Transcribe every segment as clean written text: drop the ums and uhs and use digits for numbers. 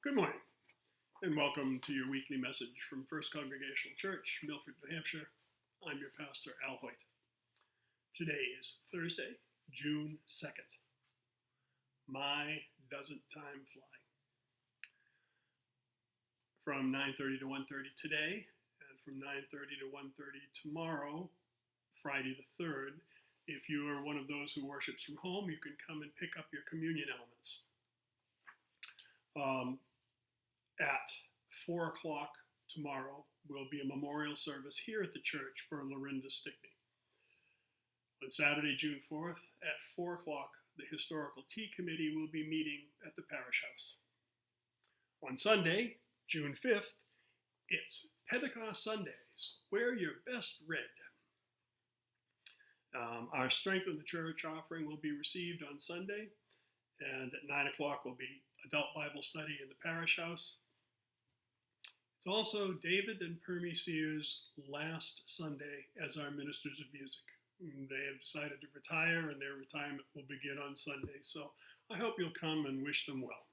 Good morning, and welcome to your weekly message from First Congregational Church, Milford, New Hampshire. I'm your pastor, Al Hoyt. Today is Thursday, June 2nd. My, doesn't time fly. From 9:30 to 1:30 today, and from 9:30 to 1:30 tomorrow, Friday the 3rd, if you are one of those who worships from home, you can come and pick up your communion elements. At 4 o'clock tomorrow will be a memorial service here at the church for Lorinda Stickney. On Saturday, June 4th, at 4 o'clock, the Historical Tea Committee will be meeting at the Parish House. On Sunday, June 5th, it's Pentecost Sundays. Wear your best red. Our Strength in the Church offering will be received on Sunday, and at 9 o'clock will be adult Bible study in the Parish House. It's also David and Permy Sears' last Sunday as our ministers of music. They have decided to retire, and their retirement will begin on Sunday, so I hope you'll come and wish them well.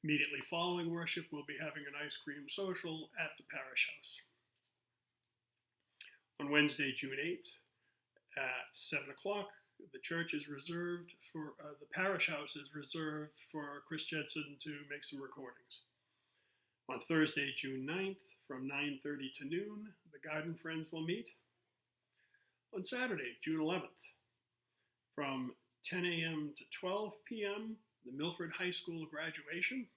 Immediately following worship, we'll be having an ice cream social at the Parish House. On Wednesday, June 8th, at 7 o'clock, the church is reserved for, the Parish House is reserved for Chris Jedson to make some recordings. On Thursday, June 9th, from 9:30 to noon, the Garden Friends will meet. On Saturday, June 11th, from 10 a.m. to 12 p.m., the Milford High School graduation.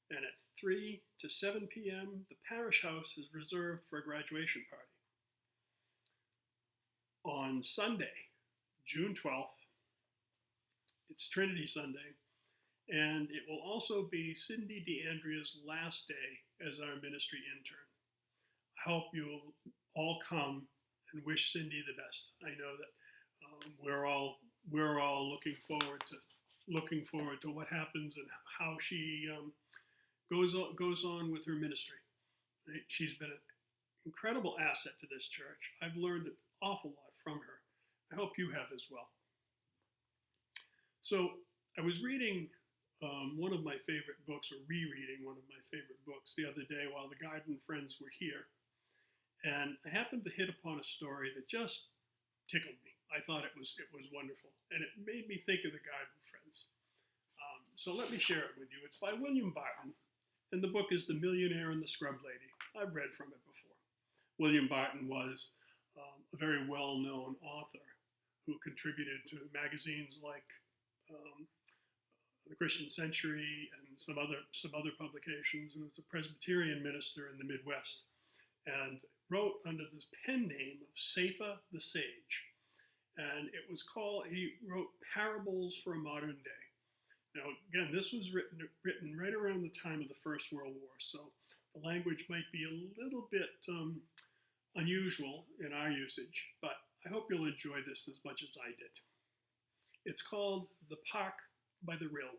And at 3 to 7 p.m., the Parish House is reserved for a graduation party. On Sunday, June 12th, it's Trinity Sunday, and it will also be Cindy DeAndrea's last day as our ministry intern. I hope you'll all come and wish Cindy the best. I know that we're all looking forward to what happens and how she goes on with her ministry. She's been an incredible asset to this church. I've learned an awful lot from her. I hope you have as well. So I was reading one of my favorite books, or rereading one of my favorite books the other day while the Garden Friends were here. And I happened to hit upon a story that just tickled me. I thought it was wonderful. And it made me think of the Garden Friends. So let me share it with you. It's by William Barton. And the book is The Millionaire and the Scrub Lady. I've read from it before. William Barton was a very well-known author who contributed to magazines like the Christian Century and some other publications, and was a Presbyterian minister in the Midwest, and wrote under this pen name of Safa the Sage. And he wrote Parables for a Modern Day. Now, again, this was written right around the time of the First World War, so the language might be a little bit unusual in our usage, but I hope you'll enjoy this as much as I did. It's called The Park by the Railway.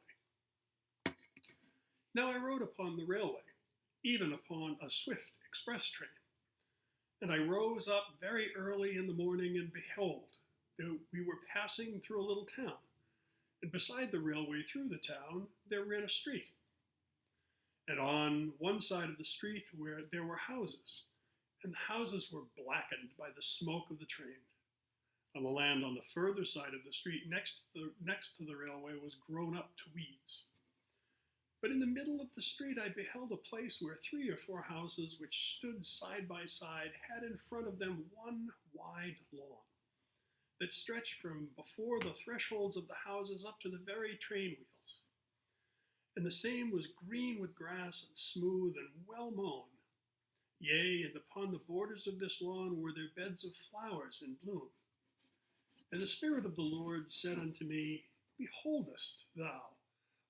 Now I rode upon the railway, even upon a swift express train. And I rose up very early in the morning, and behold, we were passing through a little town. And beside the railway through the town, there ran a street. And on one side of the street where there were houses, and the houses were blackened by the smoke of the train. On the land on the further side of the street next to the railway was grown up to weeds. But in the middle of the street I beheld a place where 3 or 4 houses which stood side by side had in front of them one wide lawn that stretched from before the thresholds of the houses up to the very train wheels. And the same was green with grass and smooth and well mown. Yea, and upon the borders of this lawn were there beds of flowers in bloom. And the Spirit of the Lord said unto me, Beholdest thou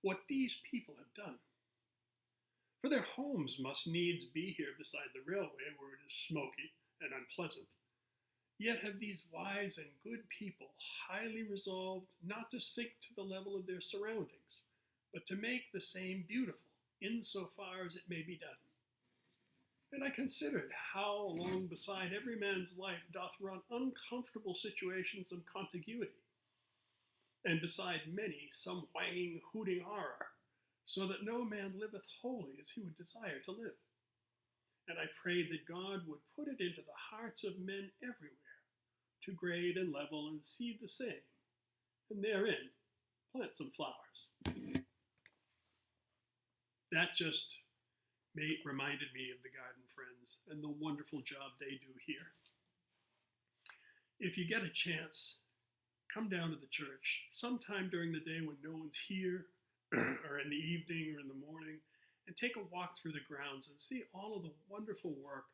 what these people have done? For their homes must needs be here beside the railway, where it is smoky and unpleasant. Yet have these wise and good people highly resolved not to sink to the level of their surroundings, but to make the same beautiful, in so far as it may be done. And I considered how along beside every man's life doth run uncomfortable situations of contiguity, and beside many some whanging, hooting horror, so that no man liveth wholly as he would desire to live. And I prayed that God would put it into the hearts of men everywhere to grade and level and seed the same, and therein plant some flowers. That just reminded me of the Garden Friends and the wonderful job they do here. If you get a chance, come down to the church sometime during the day when no one's here, or in the evening or in the morning, and take a walk through the grounds and see all of the wonderful work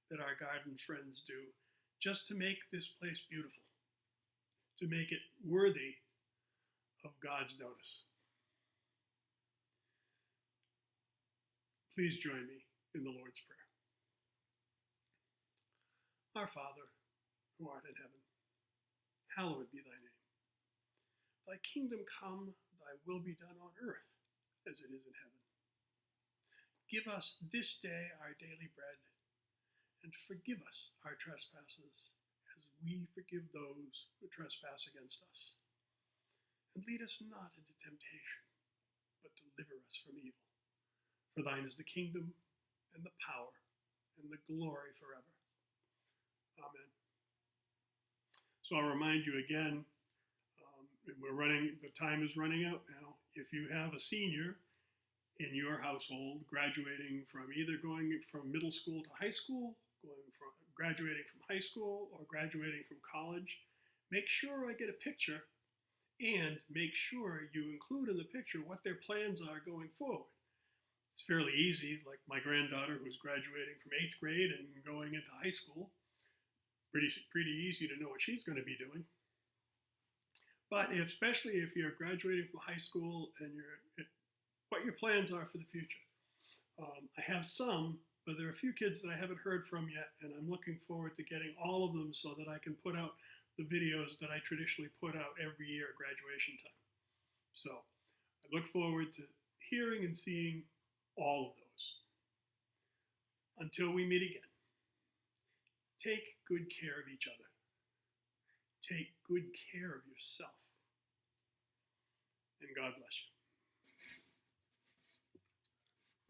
that our Garden Friends do just to make this place beautiful, to make it worthy of God's notice. Please join me in the Lord's Prayer. Our Father, who art in heaven, hallowed be thy name. Thy kingdom come, thy will be done on earth as it is in heaven. Give us this day our daily bread, and forgive us our trespasses, as we forgive those who trespass against us. And lead us not into temptation, but deliver us from evil. For thine is the kingdom, and the power, and the glory forever. Amen. So I'll remind you again, the time is running out now. If you have a senior in your household graduating from either going from middle school to high school, graduating from high school, or graduating from college, make sure I get a picture, and make sure you include in the picture what their plans are going forward. It's fairly easy, like my granddaughter who's graduating from 8th grade and going into high school. Pretty easy to know what she's going to be doing. But especially if you're graduating from high school and what your plans are for the future. I have some, but there are a few kids that I haven't heard from yet, and I'm looking forward to getting all of them so that I can put out the videos that I traditionally put out every year at graduation time. So I look forward to hearing and seeing all of those. Until we meet again, take good care of each other. Take good care of yourself. And God bless you.